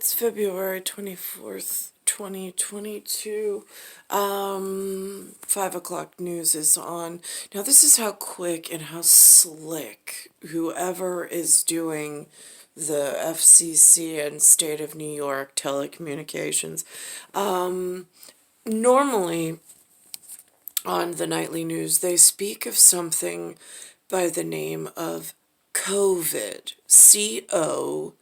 It's February 24th, 2022. 5 o'clock news is on. Now, this is how quick and how slick whoever is doing the FCC and State of New York telecommunications. Normally, on the nightly news, they speak of something by the name of COVID. COVID.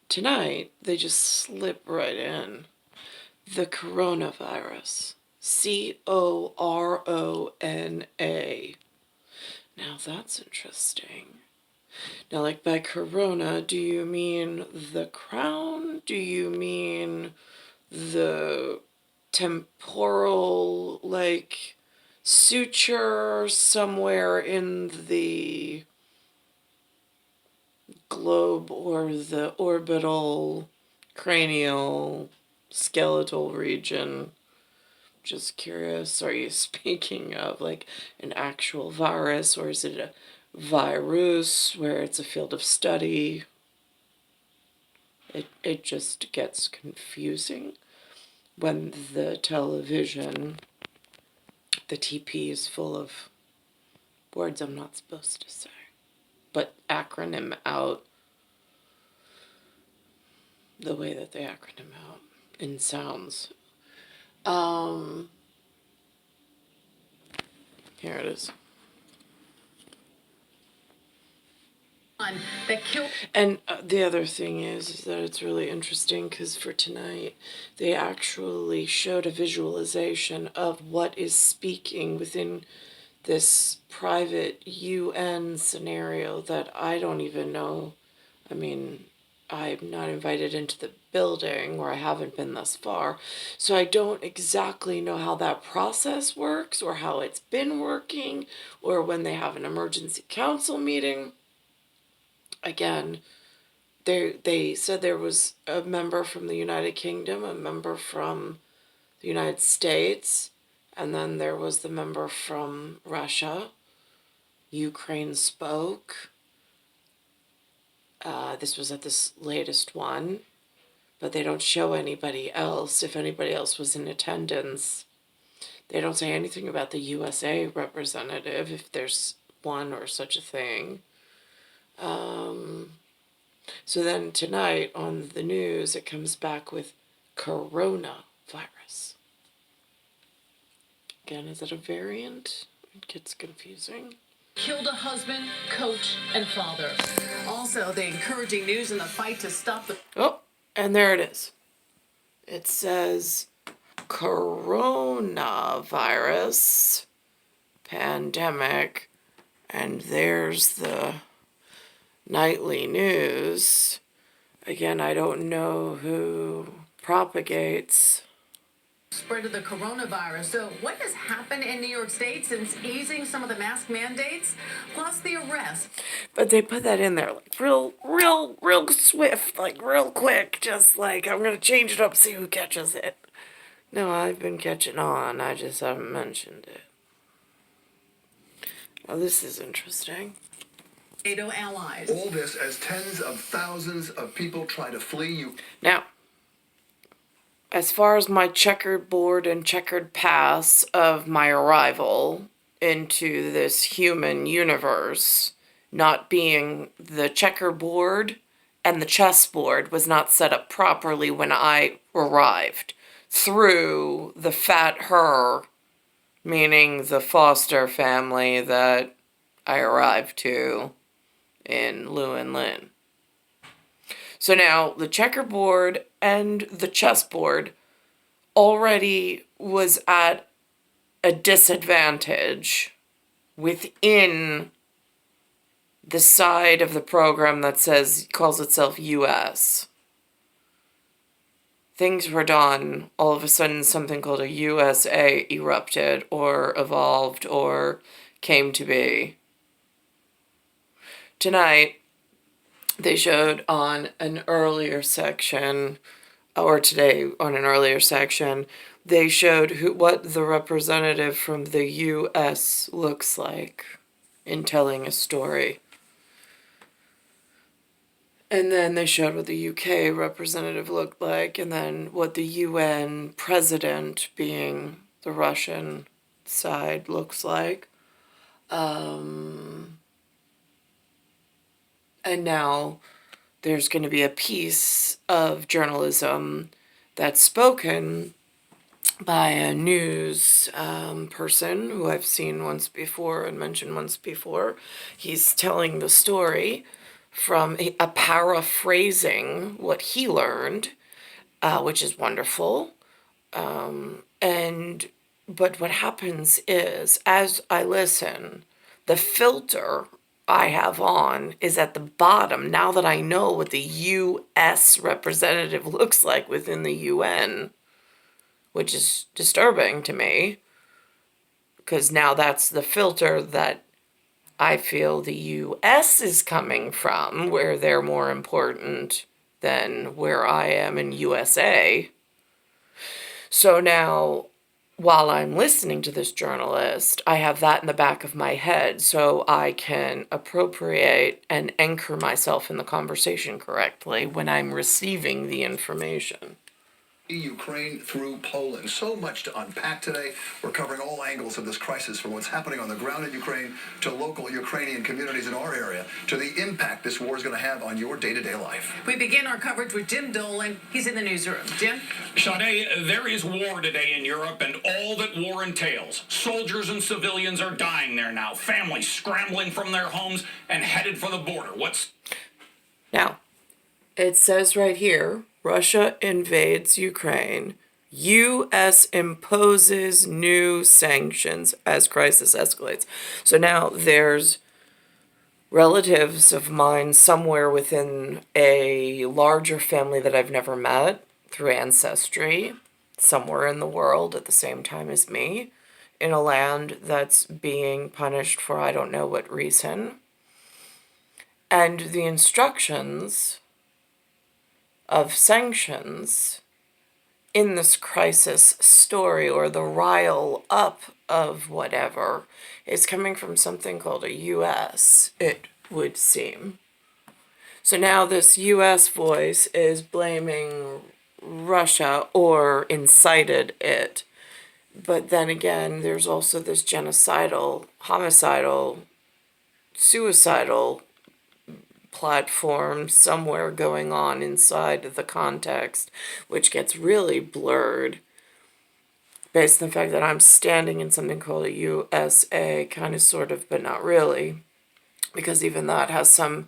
Tonight, they just slip right in the coronavirus. Corona. Now that's interesting. Now, like by corona, do you mean the crown? Do you mean the temporal, like, suture somewhere in the globe or the orbital, cranial, skeletal region? Just curious, are you speaking of like an actual virus, or is it a virus where it's a field of study? It just gets confusing when the television, the TP is full of words I'm not supposed to say, but acronym out the way that they acronym out in sounds. Here it is. And the other thing is that it's really interesting because for tonight, they actually showed a visualization of what is speaking within this private UN scenario that I don't even know. I mean, I'm not invited into the building, or I haven't been thus far, so I don't exactly know how that process works or how it's been working or when they have an emergency council meeting. Again, they said there was a member from the United Kingdom, a member from the United States, and then there was the member from Russia. Ukraine spoke. This was at this latest one, but they don't show anybody else, if anybody else was in attendance. They don't say anything about the USA representative, if there's one or such a thing. So then tonight on the news, it comes back with coronavirus. Again, is it a variant? It gets confusing. Killed a husband, coach, and father. Also, the encouraging news in the fight to stop the... Oh, and there it is. It says coronavirus pandemic, and there's the nightly news. Again, I don't know who propagates spread of the coronavirus. So what has happened in New York State since easing some of the mask mandates, plus the arrest? But they put that in there like real swift, like real quick, just like I'm gonna change it up, see who catches it. No, I've been catching on, I just haven't mentioned it. Oh, this is interesting. NATO allies. All this as tens of thousands of people try to flee. Now, as far as my checkered board and checkered paths of my arrival into this human universe, not being the checkerboard and the chessboard was not set up properly when I arrived through the fat her, meaning the foster family that I arrived to in Llewellyn. So now the checkerboard and the chessboard already was at a disadvantage within the side of the program that calls itself US. Things were done, all of a sudden something called a USA erupted or evolved or came to be. Tonight, they showed on an earlier section, or today on an earlier section, they showed what the representative from the U.S. looks like in telling a story. And then they showed what the UK representative looked like, and then what the UN president, being the Russian side, looks like. And now there's going to be a piece of journalism that's spoken by a news person who I've seen once before and mentioned once before. He's telling the story from a paraphrasing what he learned, which is wonderful. But what happens is, as I listen, the filter I have on is at the bottom. Now that I know what the U.S. representative looks like within the UN, which is disturbing to me, because now that's the filter that I feel the U.S. is coming from, where they're more important than where I am in USA. So now, while I'm listening to this journalist, I have that in the back of my head so I can appropriate and anchor myself in the conversation correctly when I'm receiving the information. Ukraine through Poland. So much to unpack today. We're covering all angles of this crisis, from what's happening on the ground in Ukraine to local Ukrainian communities in our area to the impact this war is going to have on your day-to-day life. We begin our coverage with Jim Dolan. He's in the newsroom. Jim? Sade, there is war today in Europe and all that war entails. Soldiers and civilians are dying there now. Families scrambling from their homes and headed for the border. Now, it says right here, Russia invades Ukraine. U.S. imposes new sanctions as crisis escalates. So now there's relatives of mine somewhere within a larger family that I've never met through ancestry, somewhere in the world at the same time as me, in a land that's being punished for I don't know what reason. And the instructions of sanctions in this crisis story, or the rile up of whatever, is coming from something called a U.S., it would seem. So now this U.S. voice is blaming Russia, or incited it. But then again, there's also this genocidal, homicidal, suicidal platform somewhere going on inside the context, which gets really blurred based on the fact that I'm standing in something called a USA, kind of, sort of, but not really, because even that has some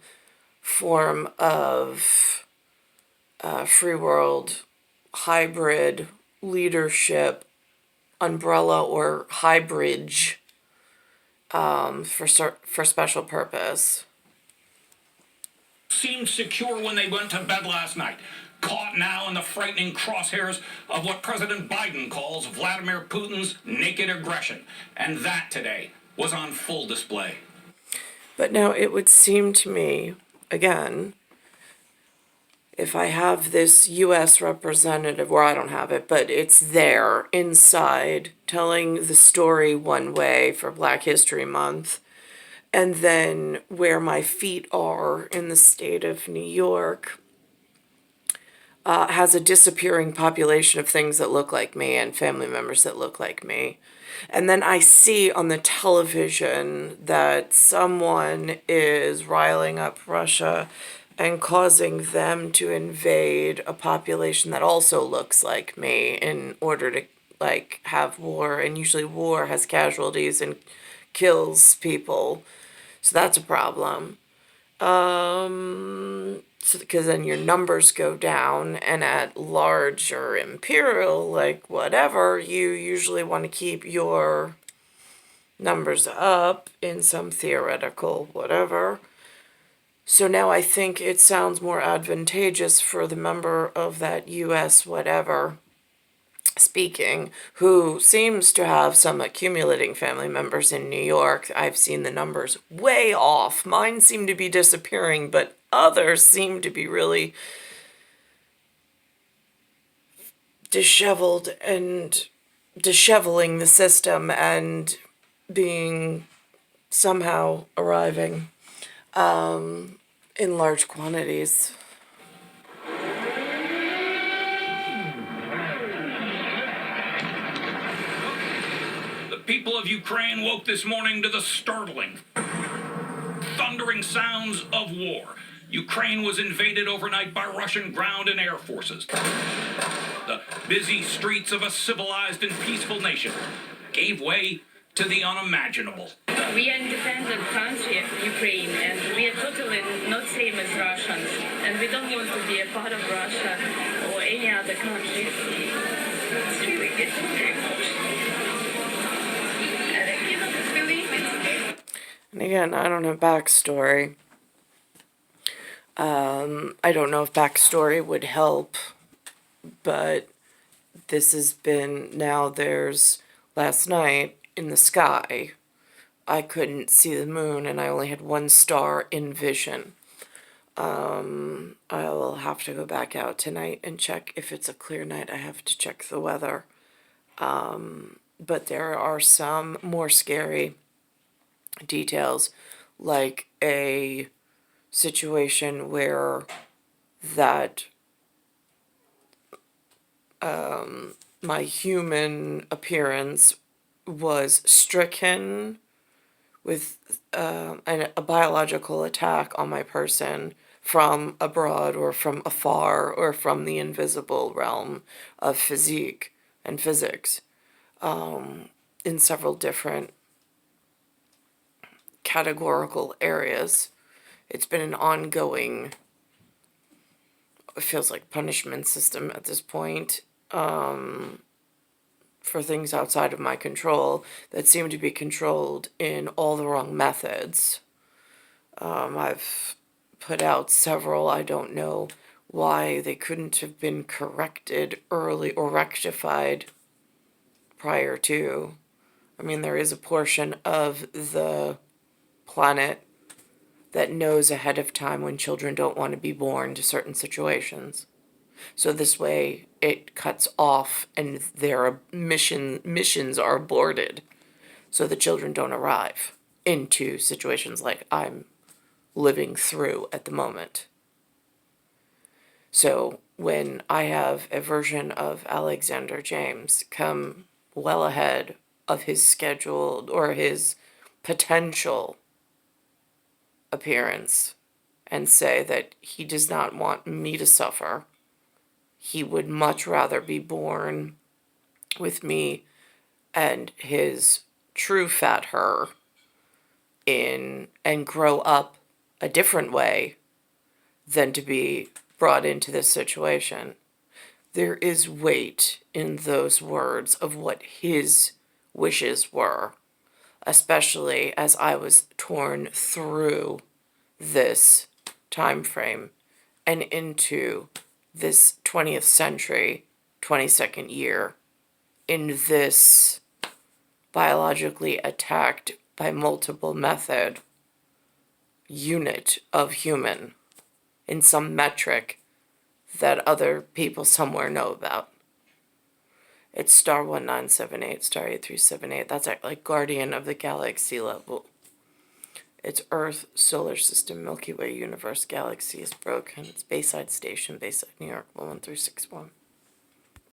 form of free world hybrid leadership umbrella or hybridge for special purpose. Seemed secure when they went to bed last night. Caught now in the frightening crosshairs of what President Biden calls Vladimir Putin's naked aggression. And that today was on full display. But now it would seem to me, again, if I have this U.S. representative, or I don't have it, but it's there inside telling the story one way for Black History Month, and then where my feet are in the state of New York has a disappearing population of things that look like me and family members that look like me. And then I see on the television that someone is riling up Russia and causing them to invade a population that also looks like me in order to, like, have war. And usually war has casualties and kills people. So that's a problem. So because then your numbers go down, and at large or imperial, like whatever, you usually want to keep your numbers up in some theoretical whatever. So now I think it sounds more advantageous for the member of that U.S. whatever speaking, who seems to have some accumulating family members in New York. I've seen the numbers way off. Mine seem to be disappearing, but others seem to be really disheveled and disheveling the system and being somehow arriving in large quantities. people of Ukraine woke this morning to the startling, thundering sounds of war. Ukraine was invaded overnight by Russian ground and air forces. The busy streets of a civilized and peaceful nation gave way to the unimaginable. We are independent country, Ukraine, and we are totally not same as Russians. And we don't want to be a part of Russia or any other country. It's really getting very emotional. And I cannot believe it. And again, I don't have backstory. I don't know if backstory would help, but this has been, now there's, last night in the sky, I couldn't see the moon and I only had one star in vision. I will have to go back out tonight and check if it's a clear night. I have to check the weather. But there are some more scary details, like a situation where that my human appearance was stricken with a biological attack on my person from abroad or from afar or from the invisible realm of physique and physics, in several different categorical areas. It's been an ongoing, it feels like, punishment system at this point, for things outside of my control that seem to be controlled in all the wrong methods. I've put out several. I don't know why they couldn't have been corrected early or rectified prior to. I mean, there is a portion of the planet that knows ahead of time when children don't want to be born to certain situations. So this way it cuts off and their missions are aborted so the children don't arrive into situations like I'm living through at the moment. So when I have a version of Alexander James come well ahead of his scheduled or his potential appearance and say that he does not want me to suffer, he would much rather be born with me and his true fat her in and grow up a different way than to be brought into this situation. There is weight in those words of what his wishes were, especially as I was torn through this time frame and into this 20th century, 22nd year, in this biologically attacked by multiple method unit of human in some metric that other people somewhere know about. It's star 1978, star 8378. That's like Guardian of the Galaxy level. It's Earth, Solar System, Milky Way, Universe, Galaxy is broken. It's Bayside Station, Bayside, New York, 11361.